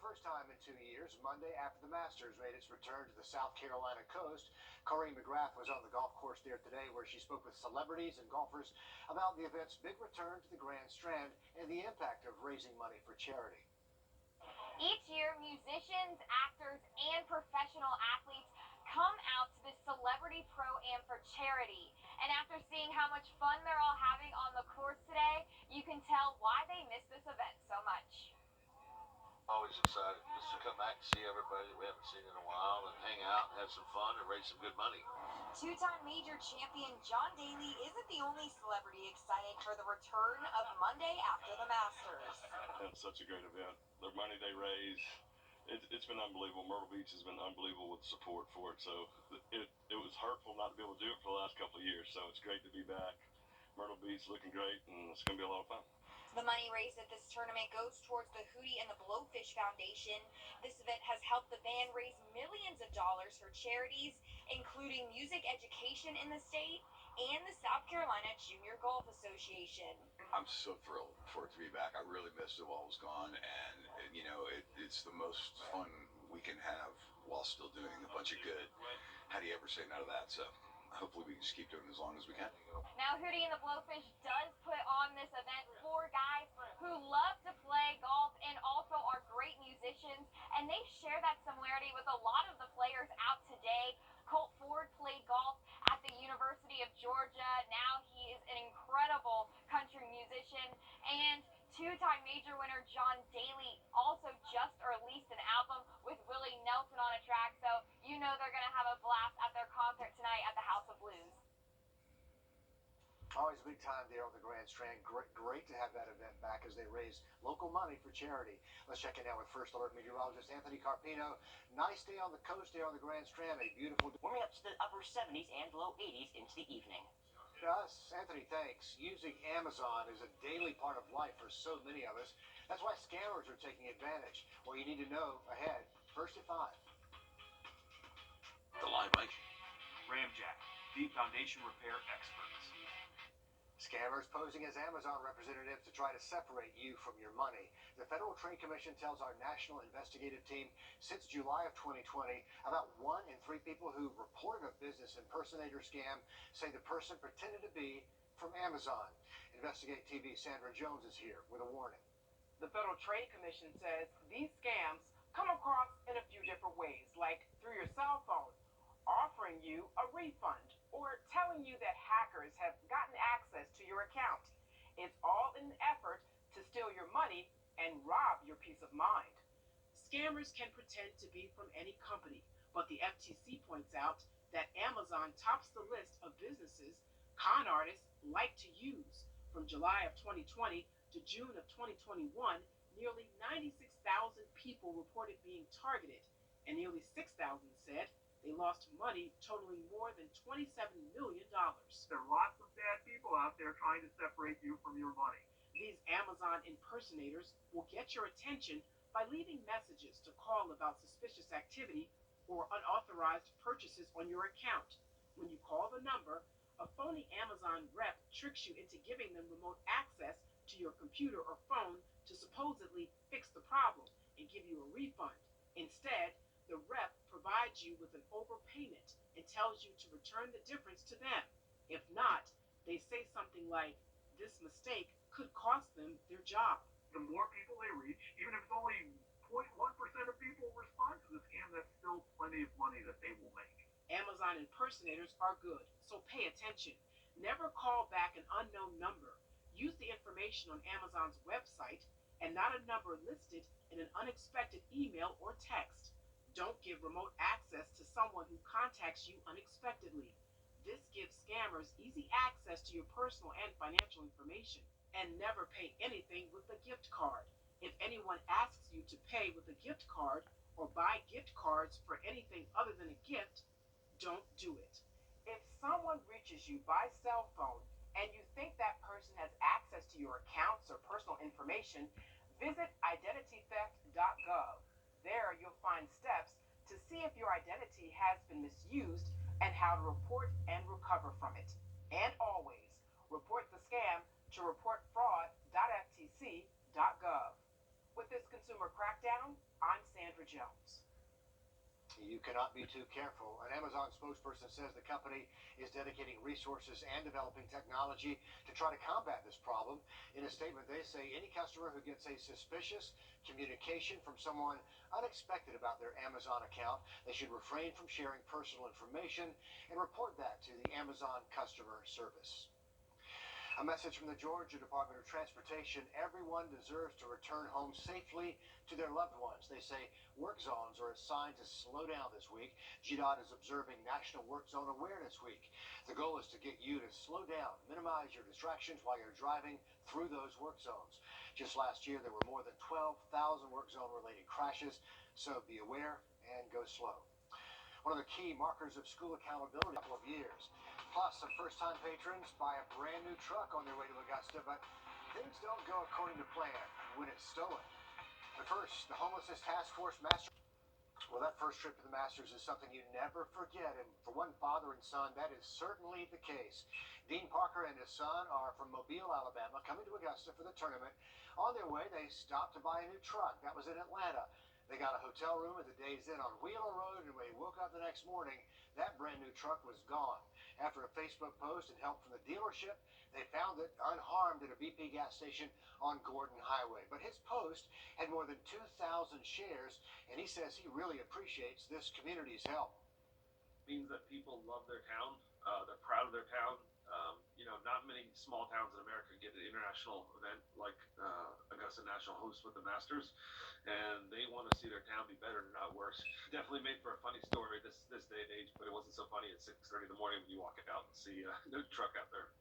first time in 2 years, Monday after the Masters made its return to the South Carolina coast, Corrine McGrath was on the golf course there today where she spoke with celebrities and golfers about the event's big return to the Grand Strand and the impact of raising money for charity. Each year, musicians, actors, and professional athletes come out to the Celebrity Pro-Am for charity. And after seeing how much fun they're all having on the course today, you can tell why they miss this event so much. Always excited just to come back and see everybody that we haven't seen in a while and hang out and have some fun and raise some good money. Two-time major champion John Daly isn't the only celebrity excited for the return of Monday after the Masters. It's such a great event. The money they raise, it's been unbelievable. Myrtle Beach has been unbelievable with support for it. So it was hurtful not to be able to do it for the last couple of years. So it's great to be back. Myrtle Beach looking great, and it's going to be a lot of fun. The money raised at this tournament goes towards the Wrdw and the Blowfish Foundation. This event has helped the band raise millions of dollars for charities, including music education in the state and the South Carolina Junior Golf Association. I'm so thrilled for it to be back. I really missed it while it was gone, and it's the most fun we can have while still doing a bunch of good. How do you ever say no to that? So hopefully we can just keep doing it as long as we can. Now, Wrdw and the Blowfish does put on this event for guys who love to play golf and also are great musicians, and they share that similarity with a lot of the players out today. Colt Ford played golf at the University of Georgia. Now he is an incredible country musician, and two-time major winner John Daly also just released an album with Willie Nelson on a track, so you know they're going to have a blast at their concert tonight at the House of Blues. Always a big time there on the Grand Strand. Great to have that event back as they raise local money for charity. Let's check in now with First Alert meteorologist Anthony Carpino. Nice day on the coast there on the Grand Strand. A beautiful day. Warming up to the upper 70s and low 80s into the evening. Yes, Anthony, thanks. Using Amazon is a daily part of life for so many of us. That's why scammers are taking advantage. Well, you need to know ahead. First at 5. The limelight. Ramjack, the foundation repair experts. Scammers posing as Amazon representatives to try to separate you from your money. The Federal Trade Commission tells our national investigative team since July of 2020, about 1 in 3 people who reported a business impersonator scam say the person pretended to be from Amazon. Investigate TV's Sandra Jones is here with a warning. The Federal Trade Commission says these scams come across in a few different ways, like through your cell phone, offering you a refund, or telling you that hackers have gotten access to your account. It's all in an effort to steal your money and rob your peace of mind. Scammers can pretend to be from any company, but the FTC points out that Amazon tops the list of businesses con artists like to use. From July of 2020 to June of 2021, nearly 96,000 people reported being targeted, and nearly 6,000 said they lost money totaling more than $27 million. There are lots of bad people out there trying to separate you from your money. These Amazon impersonators will get your attention by leaving messages to call about suspicious activity or unauthorized purchases on your account. When you call the number, a phony Amazon rep tricks you into giving them remote access to your computer or phone to supposedly fix the problem and give you a refund. Instead, the rep provides you with an overpayment and tells you to return the difference to them. If not, they say something like, this mistake could cost them their job. The more people they reach, even if it's only 0.1% of people respond to the scam, that's still plenty of money that they will make. Amazon impersonators are good, so pay attention. Never call back an unknown number. Use the information on Amazon's website and not a number listed in an unexpected email or text. Don't give remote access to someone who contacts you unexpectedly. This gives scammers easy access to your personal and financial information. And never pay anything with a gift card. If anyone asks you to pay with a gift card or buy gift cards for anything other than a gift, don't do it. If someone reaches you by cell phone and you think that person has access to your accounts or personal information, visit identitytheft.gov. There you'll find steps to see if your identity has been misused and how to report and recover from it. And always, report the scam to reportfraud.ftc.gov. With this consumer crackdown, I'm Sandra Jones. You cannot be too careful. An Amazon spokesperson says the company is dedicating resources and developing technology to try to combat this problem. In a statement, they say any customer who gets a suspicious communication from someone unexpected about their Amazon account, they should refrain from sharing personal information and report that to the Amazon customer service. A message from the Georgia Department of Transportation: everyone deserves to return home safely to their loved ones. They say work zones are assigned to slow down this week. GDOT is observing National Work Zone Awareness Week. The goal is to get you to slow down, minimize your distractions while you're driving through those work zones. Just last year, there were more than 12,000 work zone related crashes, so be aware and go slow. One of the key markers of school accountability in a couple of years. Plus, some first-time patrons buy a brand new truck on their way to Augusta, but things don't go according to plan when it's stolen. But first, the Homelessness Task Force Master. Well, that first trip to the Masters is something you never forget, and for one father and son, that is certainly the case. Dean Parker and his son are from Mobile, Alabama, coming to Augusta for the tournament. On their way, they stopped to buy a new truck. That was in Atlanta. They got a hotel room at the Days Inn on Wheeler Road, and when they woke up the next morning, that brand new truck was gone. After a Facebook post and help from the dealership, they found it unharmed at a BP gas station on Gordon Highway. But his post had more than 2,000 shares, and he says he really appreciates this community's help. It means that people love their town. They're proud of their town. Not many small towns in America get an international event like Augusta National hosts with the Masters, and they want to see their town be better, not worse. Definitely made for a funny story this day and age, but it wasn't so funny at 6:30 in the morning when you walk out and see the truck out there.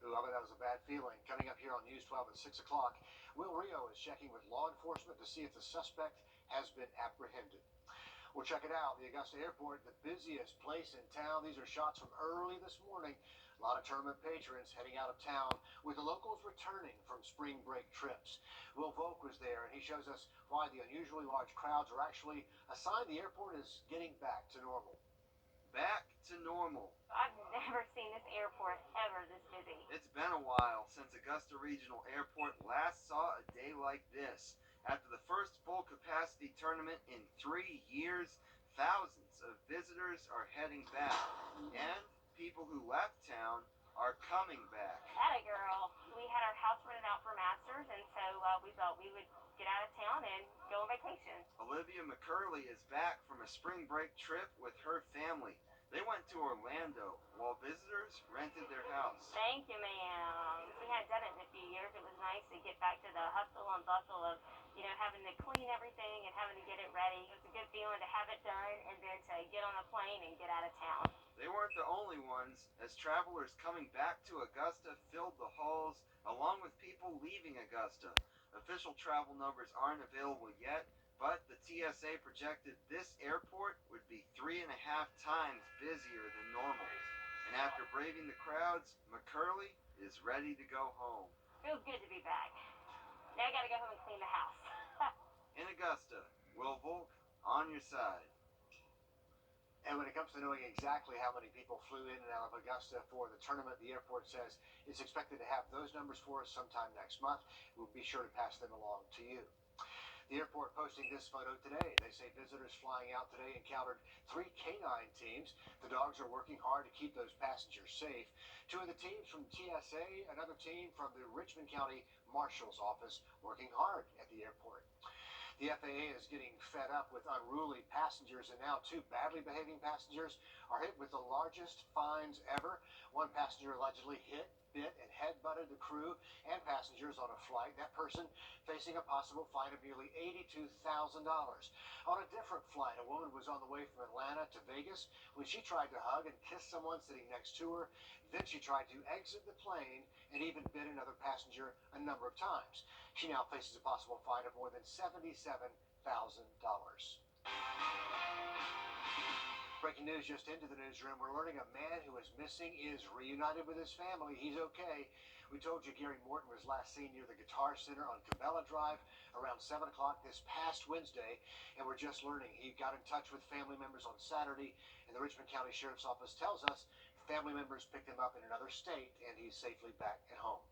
Ooh, I bet that was a bad feeling. Coming up here on News 12 at 6 o'clock, Will Rio is checking with law enforcement to see if the suspect has been apprehended. Well, check it out. The Augusta Airport, the busiest place in town. These are shots from early this morning. A lot of tournament patrons heading out of town, with the locals returning from spring break trips. Will Volk was there, and he shows us why the unusually large crowds are actually a sign the airport is getting back to normal. Back to normal. I've never seen this airport ever this busy. It's been a while since Augusta Regional Airport last saw a day like this. After the first full capacity tournament in 3 years, thousands of visitors are heading back, and people who left town are coming back. Atta girl. We had our house rented out for Masters, and so we thought we would get out of town and go on vacation. Olivia McCurley is back from a spring break trip with her family. They went to Orlando while visitors rented their house. Thank you, ma'am. We hadn't done it in a few years. It was nice to get back to the hustle and bustle of, having to clean everything and having to get it ready. It was a good feeling to have it done and then to get on a plane and get out of town. They weren't the only ones, as travelers coming back to Augusta filled the halls, along with people leaving Augusta. Official travel numbers aren't available yet, but the TSA projected this airport would be 3.5 times busier than normal. And after braving the crowds, McCurley is ready to go home. Feels good to be back. Now I gotta go home and clean the house. In Augusta, Will Volk, on your side. And when it comes to knowing exactly how many people flew in and out of Augusta for the tournament, the airport says it's expected to have those numbers for us sometime next month. We'll be sure to pass them along to you. The airport posting this photo today. They say visitors flying out today encountered 3 canine teams. The dogs are working hard to keep those passengers safe. 2 of the teams from TSA, another team from the Richmond County Marshal's Office working hard at the airport. The FAA is getting fed up with unruly passengers, and now 2 badly behaving passengers are hit with the largest fines ever. One passenger allegedly hit, bit, and head-butted the crew and passengers on a flight. That person facing a possible fine of nearly $82,000. On a different flight, a woman was on the way from Atlanta to Vegas when she tried to hug and kiss someone sitting next to her. Then she tried to exit the plane and even bit another passenger a number of times. She now faces a possible fine of more than $77,000. Breaking news just into the newsroom. We're learning a man who is missing is reunited with his family. He's okay. We told you Gary Morton was last seen near the Guitar Center on Cabela Drive around 7 o'clock this past Wednesday, and we're just learning he got in touch with family members on Saturday, and the Richmond County Sheriff's Office tells us family members picked him up in another state, and he's safely back at home.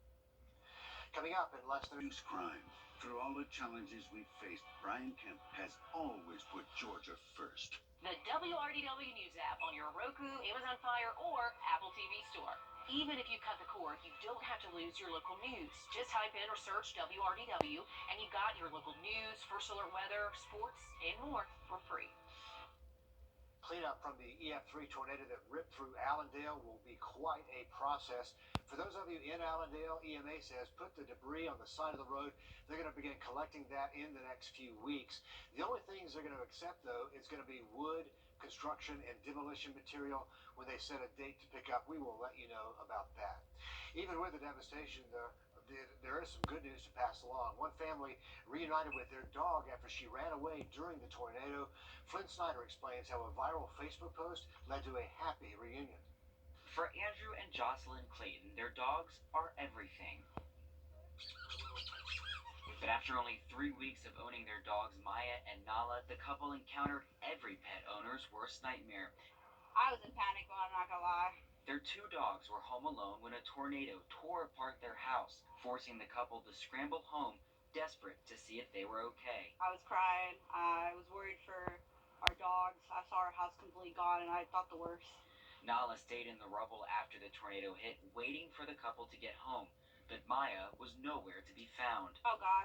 Coming up in less than... Reduce crime Through all the challenges we've faced, Brian Kemp has always put Georgia first. The WRDW News app on your Roku, Amazon Fire, or Apple TV store. Even if you cut the cord, you don't have to lose your local news. Just type in or search WRDW, and you got your local news, first alert weather, sports, and more for free. Cleanup from the EF3 tornado that ripped through Allendale will be quite a process. For those of you in Allendale, EMA says put the debris on the side of the road. They're going to begin collecting that in the next few weeks. The only things they're going to accept, though, is going to be wood, construction, and demolition material. When they set a date to pick up, we will let you know about that. Even with the devastation, there is some good news to pass along. One family reunited with their dog after she ran away during the tornado. Flynn Snyder explains how a viral Facebook post led to a happy reunion. For Andrew and Jocelyn Clayton, their dogs are everything. But after only 3 weeks of owning their dogs, Maya and Nala, the couple encountered every pet owner's worst nightmare. I was in panic, but I'm not gonna lie. Their 2 dogs were home alone when a tornado tore apart their house, forcing the couple to scramble home, desperate to see if they were okay. I was crying. I was worried for our dogs. I saw our house completely gone, and I thought the worst. Nala stayed in the rubble after the tornado hit, waiting for the couple to get home. But Maya was nowhere to be found. Oh, God.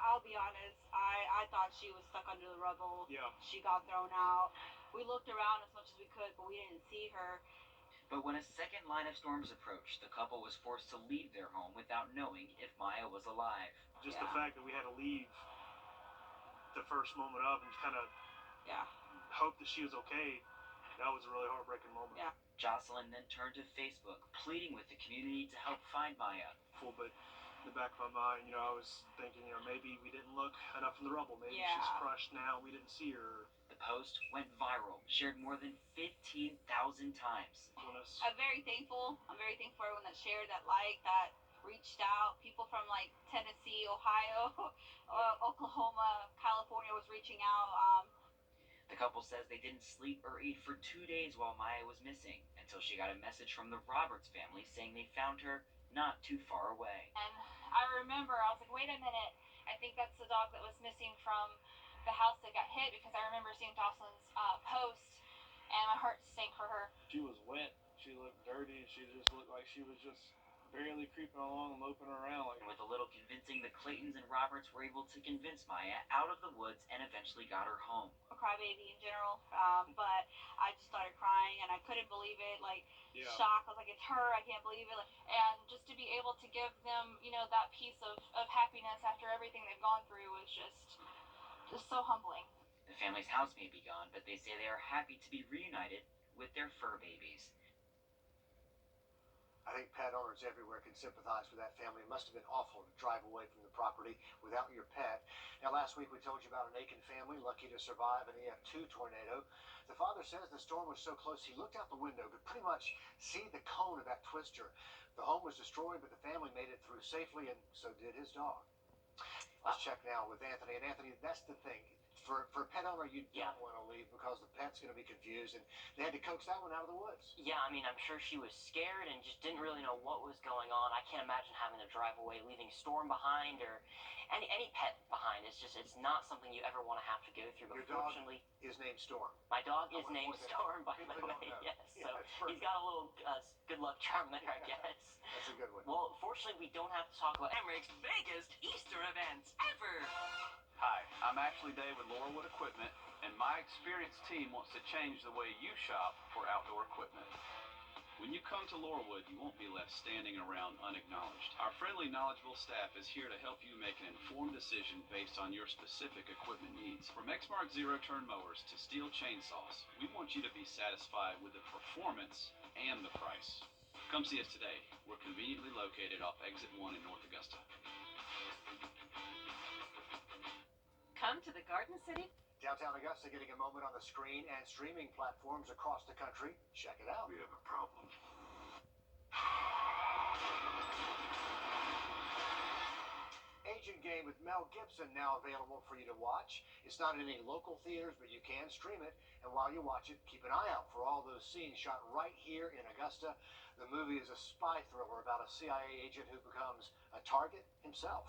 I'll be honest. I thought she was stuck under the rubble. Yeah. She got thrown out. We looked around as much as we could, but we didn't see her. But when a second line of storms approached, the couple was forced to leave their home without knowing if Maya was alive. Just the fact that we had to leave the first moment of and just kind of hope that she was okay, that was a really heartbreaking moment. Yeah. Jocelyn then turned to Facebook, pleading with the community to help find Maya. But in the back of my mind, I was thinking, maybe we didn't look enough in the rubble. Maybe she's crushed now. We didn't see her. The post went viral, shared more than 15,000 times. I'm very thankful. I'm very thankful for everyone that shared, that liked, that reached out. People from like Tennessee, Ohio, Oklahoma, California was reaching out. The couple says they didn't sleep or eat for 2 days while Maya was missing, until she got a message from the Roberts family saying they found her not too far away. And I remember, I was like, wait a minute, I think that's the dog that was missing from the house that got hit, because I remember seeing Jocelyn's post, and my heart sank for her. She was wet, she looked dirty, and she just looked like she was just barely creeping along and moping around. And with a little convincing, the Claytons and Roberts were able to convince Maya out of the woods and eventually got her home. A crybaby in general, but I just started crying, and I couldn't believe it, shocked. I was like, it's her, I can't believe it. And just to be able to give them, that piece of happiness after everything they've gone through was just so humbling. The family's house may be gone, but they say they are happy to be reunited with their fur babies. I think pet owners everywhere can sympathize with that family. It must have been awful to drive away from the property without your pet. Now, last week we told you about an Aiken family lucky to survive an EF2 tornado. The father says the storm was so close he looked out the window, could pretty much see the cone of that twister. The home was destroyed, but the family made it through safely, and so did his dog. Let's check now with Anthony. And Anthony, that's the thing. For a pet owner, you don't want to leave because the pet's going to be confused, and they had to coax that one out of the woods. Yeah, I mean, I'm sure she was scared and just didn't really know what was going on. I can't imagine having to drive away, leaving Storm behind, or any pet behind. It's not something you ever want to have to go through. But Your dog fortunately, is named Storm. My dog is named Storm, by the way. Yes, so he's got a little good luck charm there, I guess. That's a good one. Well, fortunately, we don't have to talk about Emmerich's biggest Easter events ever. Hi, I'm Ashley Day with Laurelwood Equipment, and my experienced team wants to change the way you shop for outdoor equipment. When you come to Laurelwood, you won't be left standing around unacknowledged. Our friendly, knowledgeable staff is here to help you make an informed decision based on your specific equipment needs. From Exmark zero-turn mowers to steel chainsaws, we want you to be satisfied with the performance and the price. Come see us today. We're conveniently located off Exit 1 in North Augusta. Come to the Garden City. Downtown Augusta getting a moment on the screen and streaming platforms across the country. Check it out. We have a problem. Agent Game with Mel Gibson now available for you to watch. It's not in any local theaters, but you can stream it. And while you watch it, keep an eye out for all those scenes shot right here in Augusta. The movie is a spy thriller about a CIA agent who becomes a target himself.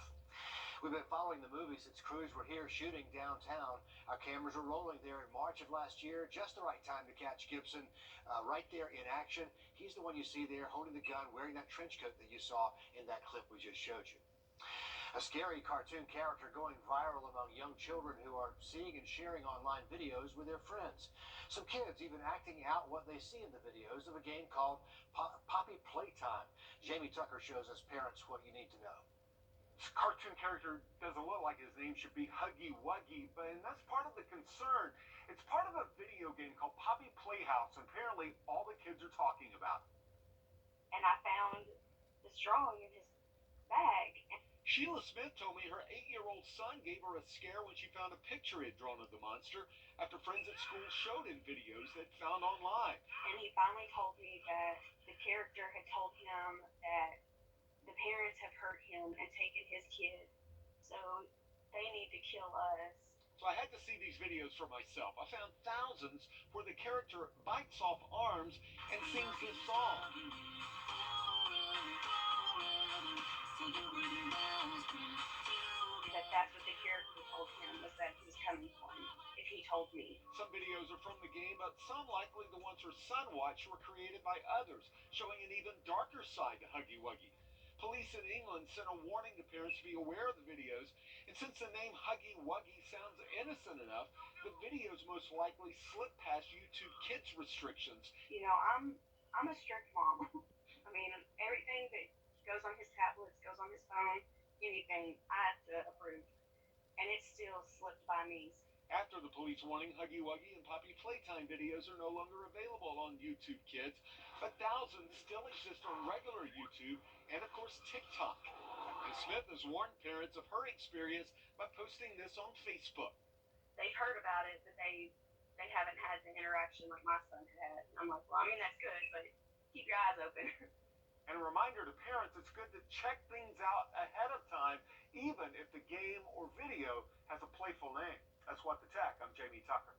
We've been following the movie since crews were here shooting downtown. Our cameras were rolling there in March of last year, just the right time to catch Gibson right there in action. He's the one you see there holding the gun, wearing that trench coat that you saw in that clip we just showed you. A scary cartoon character going viral among young children who are seeing and sharing online videos with their friends. Some kids even acting out what they see in the videos of a game called Poppy Playtime. Jamie Tucker shows us parents what you need to know. This cartoon character doesn't look like his name should be Huggy Wuggy, and that's part of the concern. It's part of a video game called Poppy Playhouse, and apparently all the kids are talking about it. And I found the straw in his bag. Sheila Smith told me her 8-year-old son gave her a scare when she found a picture he'd drawn of the monster after friends at school showed him videos they'd found online. And he finally told me that the character had told him that the parents have hurt him and taken his kid, so they need to kill us. So I had to see these videos for myself. I found thousands where the character bites off arms and sings this song. That's what the character told him, was that he was coming for him, if he told me. Some videos are from the game, but some, likely the ones her son watched, were created by others, showing an even darker side to Huggy Wuggy. Police in England sent a warning to parents to be aware of the videos, and since the name Huggy Wuggy sounds innocent enough, the videos most likely slip past YouTube Kids restrictions. You know, I'm a strict mom. I mean, everything that goes on his tablets, goes on his phone, anything, I have to approve. And it still slipped by me. After the police warning, Huggy Wuggy and Poppy Playtime videos are no longer available on YouTube Kids, but thousands still exist on regular YouTube and, of course, TikTok. And Smith has warned parents of her experience by posting this on Facebook. They've heard about it, but they haven't had the interaction like my son had. I'm like, well, I mean, that's good, but keep your eyes open. And a reminder to parents, it's good to check things out ahead of time, even if the game or video has a playful name. That's What the Tech. I'm Jamie Tucker.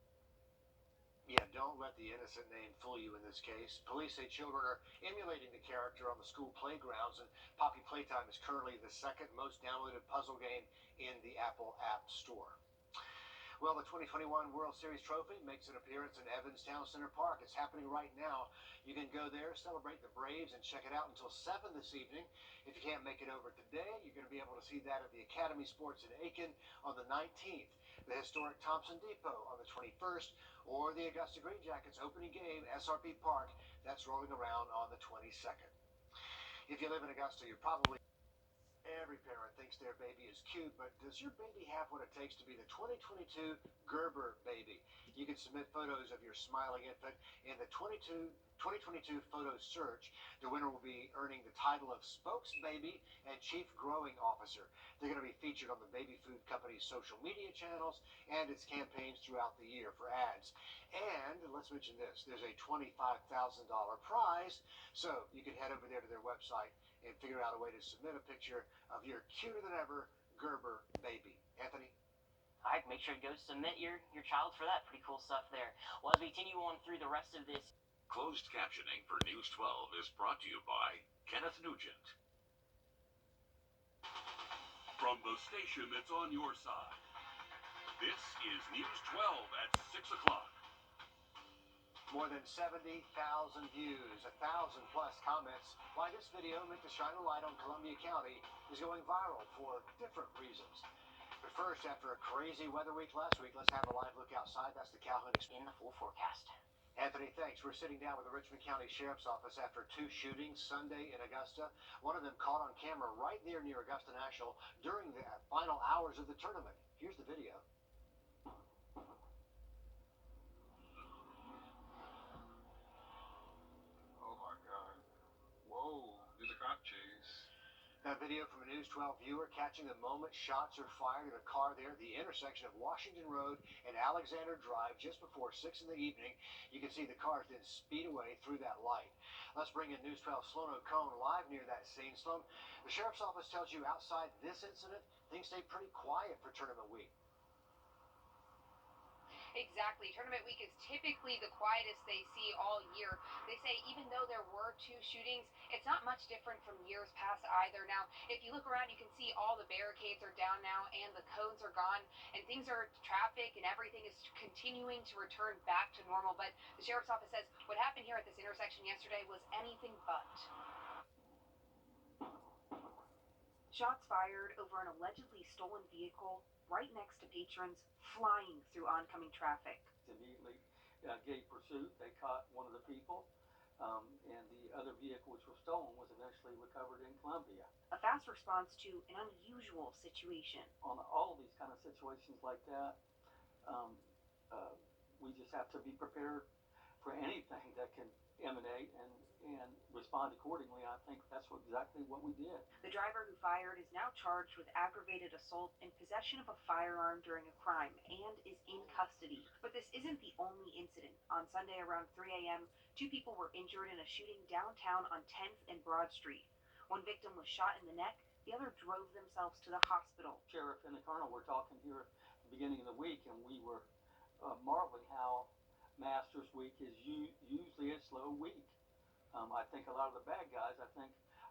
Yeah, don't let the innocent name fool you in this case. Police say children are emulating the character on the school playgrounds, and Poppy Playtime is currently the second most downloaded puzzle game in the Apple App Store. Well, the 2021 World Series trophy makes an appearance in Evanstown Center Park. It's happening right now. You can go there, celebrate the Braves, and check it out until 7 this evening. If you can't make it over today, you're going to be able to see that at the Academy Sports in Aiken on the 19th, the historic Thompson Depot on the 21st, or the Augusta Green Jackets opening game, SRP Park, that's rolling around on the 22nd. If you live in Augusta, you're probably... Every parent thinks their baby is cute, but does your baby have what it takes to be the 2022 Gerber baby? You can submit photos of your smiling infant in the 2022 photo search. The winner will be earning the title of Spokesbaby and Chief Growing Officer. They're going to be featured on the baby food company's social media channels and its campaigns throughout the year for ads. And let's mention this, there's a $25,000 prize, so you can head over there to their website and figure out a way to submit a picture of your cuter than ever Gerber baby. Anthony? All right, make sure to go submit your child for that. Pretty cool stuff there. Well, as we continue on through the rest of this. Closed captioning for News 12 is brought to you by Kenneth Nugent. From the station that's on your side, this is News 12 at 6 o'clock. More than 70,000 views, 1,000 plus comments. Why this video meant to shine a light on Columbia County is going viral for different reasons. But first, after a crazy weather week last week, let's have a live look outside. That's the Calhoun in the full forecast. Anthony, thanks. We're sitting down with the Richmond County Sheriff's Office after 2 shootings Sunday in Augusta. One of them caught on camera right there near Augusta National during the final hours of the tournament. Here's the video. That video from a News 12 viewer catching the moment shots are fired at a car there at the intersection of Washington Road and Alexander Drive just before 6 in the evening. You can see the cars then speed away through that light. Let's bring in News 12 Sloan O'Cone live near that scene. Sloan, the Sheriff's Office tells you outside this incident, things stay pretty quiet for tournament week. Exactly. Tournament week is typically the quietest they see all year. They say even though there were 2 shootings, it's not much different from years past either. Now, if you look around, you can see all the barricades are down now and the cones are gone and things are traffic and everything is continuing to return back to normal. But the sheriff's office says what happened here at this intersection yesterday was anything but. Shots fired over an allegedly stolen vehicle right next to patrons flying through oncoming traffic. Immediately gave pursuit. They caught one of the people, and the other vehicle, which was stolen, was eventually recovered in Columbia. A fast response to an unusual situation. On all of these kind of situations like that, we just have to be prepared for anything that can emanate and respond accordingly. I think that's exactly what we did. The driver who fired is now charged with aggravated assault and possession of a firearm during a crime and is in custody. But this isn't the only incident. On Sunday around 3 a.m., 2 people were injured in a shooting downtown on 10th and Broad Street. One victim was shot in the neck, the other drove themselves to the hospital. Sheriff and the colonel were talking here at the beginning of the week, and we were marveling how Masters Week is usually a slow week. I think a lot of the bad guys,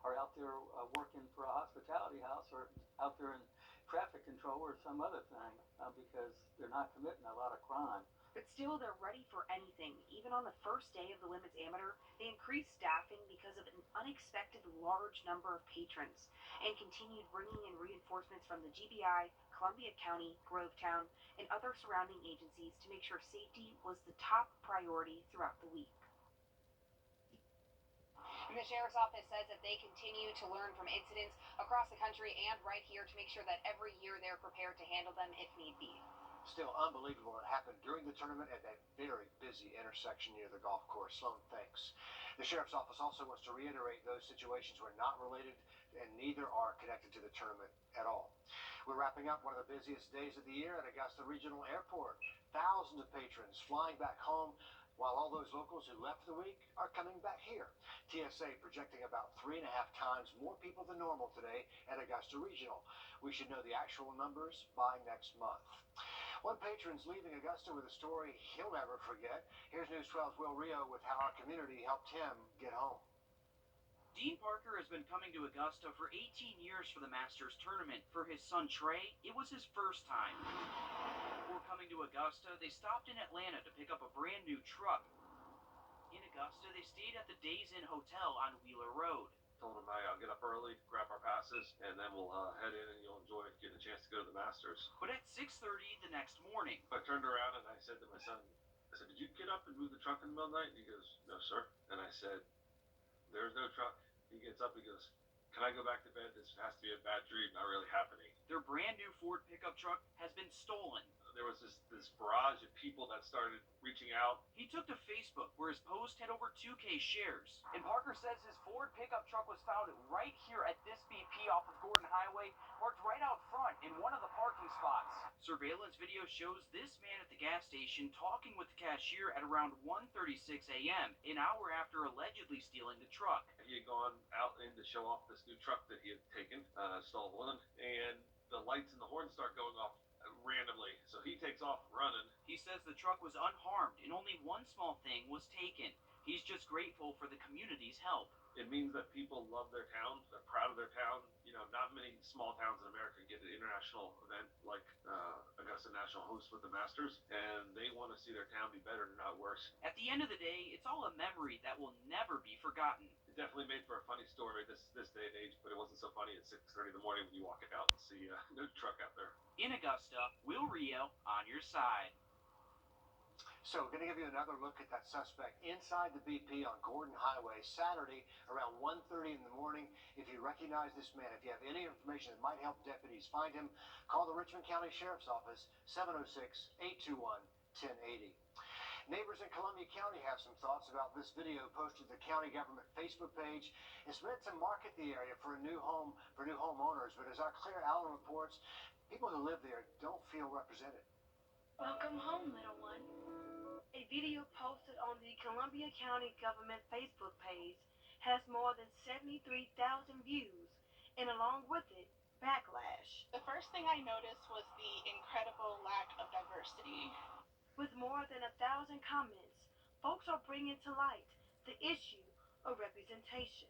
are out there working for a hospitality house or out there in traffic control or some other thing because they're not committing a lot of crime. But still, they're ready for anything. Even on the first day of the Limits Amateur, they increased staffing because of an unexpected large number of patrons and continued bringing in reinforcements from the GBI, Columbia County, Grovetown, and other surrounding agencies to make sure safety was the top priority throughout the week. And the sheriff's office says that they continue to learn from incidents across the country and right here to make sure that every year they're prepared to handle them if need be. Still unbelievable it happened during the tournament at that very busy intersection near the golf course. Sloan thinks. The sheriff's office also wants to reiterate those situations were not related and neither are connected to the tournament at all. We're wrapping up one of the busiest days of the year at Augusta Regional Airport. Thousands of patrons flying back home, while all those locals who left the week are coming back here. TSA projecting about 3.5 times more people than normal today at Augusta Regional. We should know the actual numbers by next month. One patron's leaving Augusta with a story he'll never forget. Here's News 12's Wrdw with how our community helped him get home. Dean Parker has been coming to Augusta for 18 years for the Masters tournament. For his son Trey, it was his first time. Before coming to Augusta, they stopped in Atlanta to pick up a brand new truck. In Augusta, they stayed at the Days Inn Hotel on Wheeler Road. Told him, I'll get up early, grab our passes, and then we'll head in and you'll enjoy getting a chance to go to the Masters. But at 6:30 the next morning, I turned around and I said to my son, did you get up and move the truck in the middle of the night? And he goes, no, sir. And I said, there's no truck. He gets up, he goes, can I go back to bed? This has to be a bad dream, not really happening. Their brand new Ford pickup truck has been stolen. There was this barrage of people that started reaching out. He took to Facebook, where his post had over 2K shares. And Parker says his Ford pickup truck was found right here at this BP off of Gordon Highway, parked right out front in one of the parking spots. Surveillance video shows this man at the gas station talking with the cashier at around 1:36 a.m., an hour after allegedly stealing the truck. He had gone out in to show off this new truck that he had taken, stolen, and the lights and the horns start going off randomly, so he takes off running. He says the truck was unharmed and only one small thing was taken. He's just grateful for the community's help. It means that people love their town, they're proud of their town. You know, not many small towns in America get an international event like Augusta National hosts with the Masters, and they want to see their town be better, not worse. At the end of the day, it's all a memory that will never be forgotten. It definitely made for a funny story this day and age, but it wasn't so funny at 6:30 in the morning when you walk out and see no truck out there. In Augusta, Wrdw on your side. So we're going to give you another look at that suspect inside the BP on Gordon Highway Saturday around 1:30 in the morning. If you recognize this man, if you have any information that might help deputies find him, call the Richmond County Sheriff's Office, 706-821-1080. Neighbors in Columbia County have some thoughts about this video posted to the county government Facebook page. It's meant to market the area for a new home for new homeowners, but as our Claire Allen reports, people who live there don't feel represented. Welcome home, little one. A video posted on the Columbia County government Facebook page has more than 73,000 views, and along with it, backlash. The first thing I noticed was the incredible lack of diversity. With more than 1,000 comments, folks are bringing to light the issue of representation.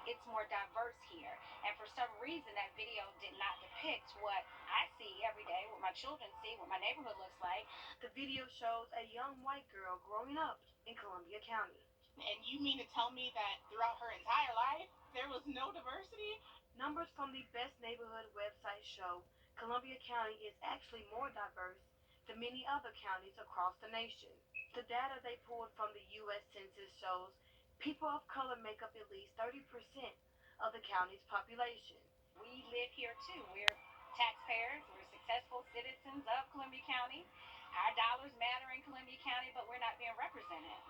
It's more diverse here, and for some reason that video did not depict what I see every day, what my children see, what my neighborhood looks like. The video shows a young white girl growing up in Columbia County. And you mean to tell me that throughout her entire life there was no diversity? Numbers from the Best Neighborhood website show Columbia County is actually more diverse than many other counties across the nation. The data they pulled from the U.S. Census shows people of color make up at least 30% of the county's population. We live here too. We're taxpayers. We're successful citizens of Columbia County. Our dollars matter in Columbia County, but we're not being represented.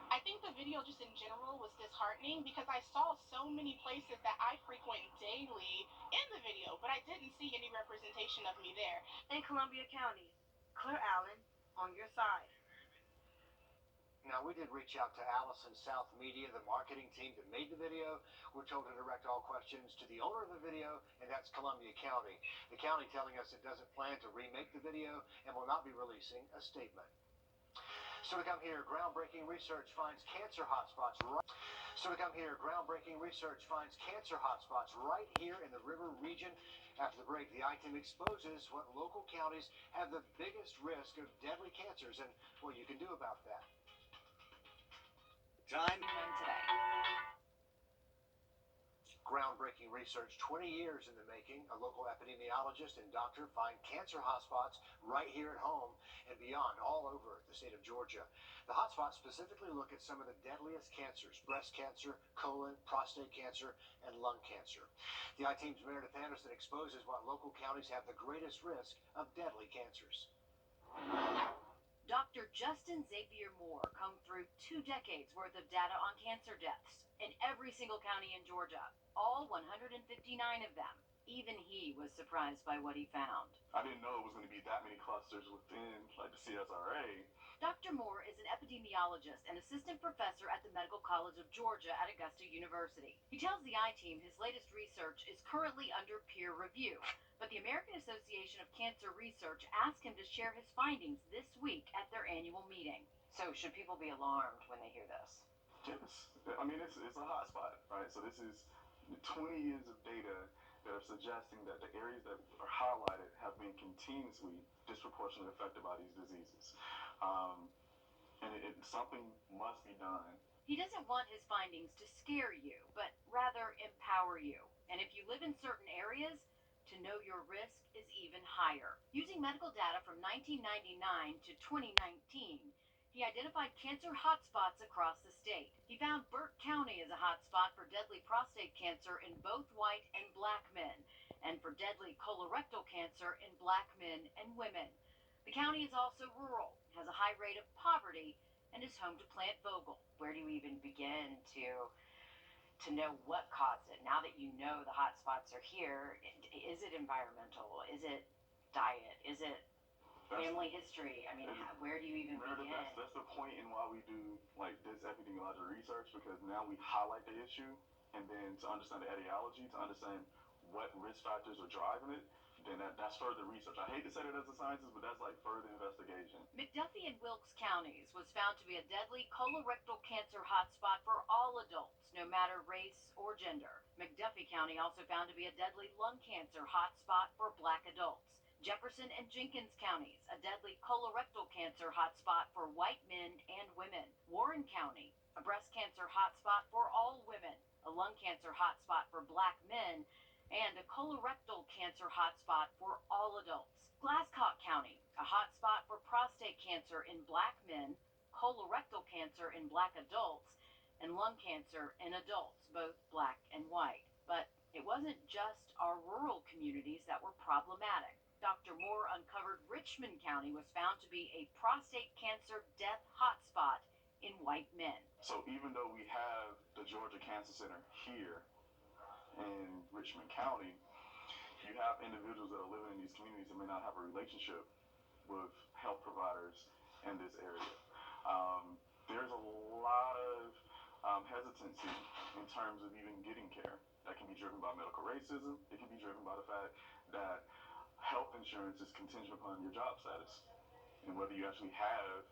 I think the video just in general was disheartening because I saw so many places that I frequent daily in the video, but I didn't see any representation of me there. In Columbia County, Claire Allen on your side. Now, we did reach out to Allison South Media, the marketing team that made the video. We're told to direct all questions to the owner of the video, and that's Columbia County. The county telling us it doesn't plan to remake the video and will not be releasing a statement. So to come here, groundbreaking research finds cancer hotspots right here in the river region. After the break, the I-Team exposes what local counties have the biggest risk of deadly cancers and what you can do about that. Time today. Groundbreaking research, 20 years in the making. A local epidemiologist and doctor find cancer hotspots right here at home and beyond, all over the state of Georgia. The hotspots specifically look at some of the deadliest cancers: breast cancer, colon, prostate cancer, and lung cancer. The I-Team's Meredith Anderson exposes what local counties have the greatest risk of deadly cancers. Dr. Justin Xavier Moore combed through 2 decades worth of data on cancer deaths in every single county in Georgia, all 159 of them. Even he was surprised by what he found. I didn't know it was going to be that many clusters within, like, the CSRA. Dr. Moore is an epidemiologist and assistant professor at the Medical College of Georgia at Augusta University. He tells the I-Team his latest research is currently under peer review, but the American Association of Cancer Research asked him to share his findings this week at their annual meeting. So should people be alarmed when they hear this? Yes. I mean, it's a hot spot, right? So this is 20 years of data that are suggesting that the areas that are highlighted have been continuously disproportionately affected by these diseases. And something must be done. He doesn't want his findings to scare you, but rather empower you. And if you live in certain areas, to know your risk is even higher. Using medical data from 1999 to 2019, he identified cancer hotspots across the state. He found Burke County as a hotspot for deadly prostate cancer in both white and black men, and for deadly colorectal cancer in black men and women. The county is also rural, has a high rate of poverty, and is home to Plant Vogel. Where do you even begin to know what caused it? Now that you know the hot spots are here, is it environmental? Is it diet? Is it family history? I mean, where do you even begin? That's the point in why we do like this epidemiological research, because now we highlight the issue, and then to understand the etiology, to understand what risk factors are driving it, then that's further research. I hate to say that as a scientist, but that's like further investigation. McDuffie and Wilkes counties was found to be a deadly colorectal cancer hotspot for all adults, no matter race or gender. McDuffie County also found to be a deadly lung cancer hotspot for black adults. Jefferson and Jenkins counties, a deadly colorectal cancer hotspot for white men and women. Warren County, a breast cancer hotspot for all women, a lung cancer hotspot for black men, and a colorectal cancer hotspot for all adults. Glasscock County, a hotspot for prostate cancer in black men, colorectal cancer in black adults, and lung cancer in adults, both black and white. But it wasn't just our rural communities that were problematic. Dr. Moore uncovered Richmond County was found to be a prostate cancer death hotspot in white men. So even though we have the Georgia Cancer Center here in Richmond County, you have individuals that are living in these communities that may not have a relationship with health providers in this area. There's a lot of hesitancy in terms of even getting care. That can be driven by medical racism. It can be driven by the fact that health insurance is contingent upon your job status. and whether you actually have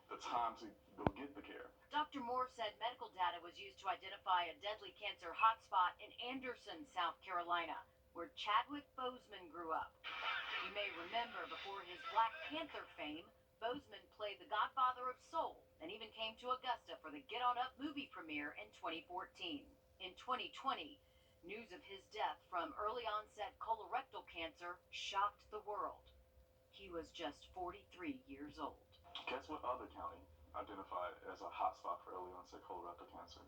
the time to go get the care. Dr. Moore said medical data was used to identify a deadly cancer hotspot in Anderson, South Carolina, where Chadwick Boseman grew up. You may remember before his Black Panther fame, Boseman played the Godfather of Soul and even came to Augusta for the Get On Up movie premiere in 2014. In 2020, news of his death from early onset colorectal cancer shocked the world. He was just 43 years old. Guess what other county identified as a hotspot for early onset colorectal cancer?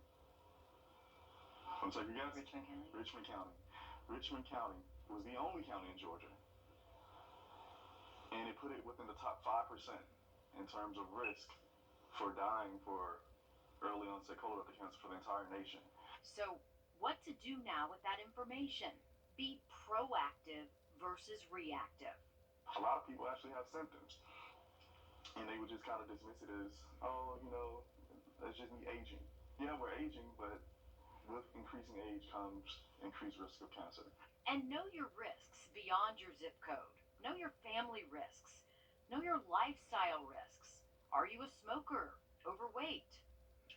I'm taking a guess. Richmond County? Richmond County. Richmond County was the only county in Georgia. And it put it within the top 5% in terms of risk for dying for early onset colorectal cancer for the entire nation. So, what to do now with that information? Be proactive versus reactive. A lot of people actually have symptoms, and they would just kind of dismiss it as, oh, you know, that's just me aging. Yeah, we're aging, but with increasing age comes increased risk of cancer. And know your risks beyond your zip code. Know your family risks. Know your lifestyle risks. Are you a smoker? Overweight?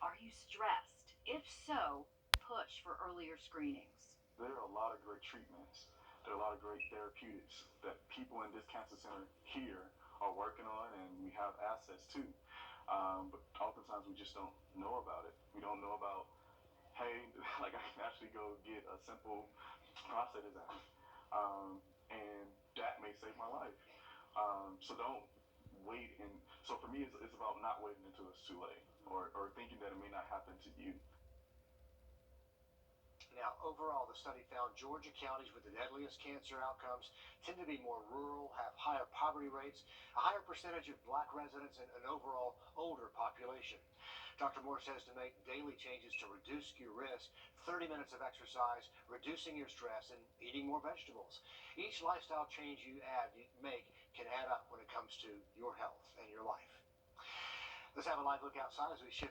Are you stressed? If so, push for earlier screenings. There are a lot of great treatments. There are a lot of great therapeutics that people in this cancer center here are working on, and we have access to. But oftentimes we just don't know about it. We don't know about, hey, like I can actually go get a simple prostate exam, and that may save my life. So don't wait. And so for me, it's about not waiting until it's too late, or thinking that it may not happen to you. Now, overall, the study found Georgia counties with the deadliest cancer outcomes tend to be more rural, have higher poverty rates, a higher percentage of black residents, and an overall older population. Dr. Moore says to make daily changes to reduce your risk, 30 minutes of exercise, reducing your stress, and eating more vegetables. Each lifestyle change you make can add up when it comes to your health and your life. Let's have a live look outside as we shift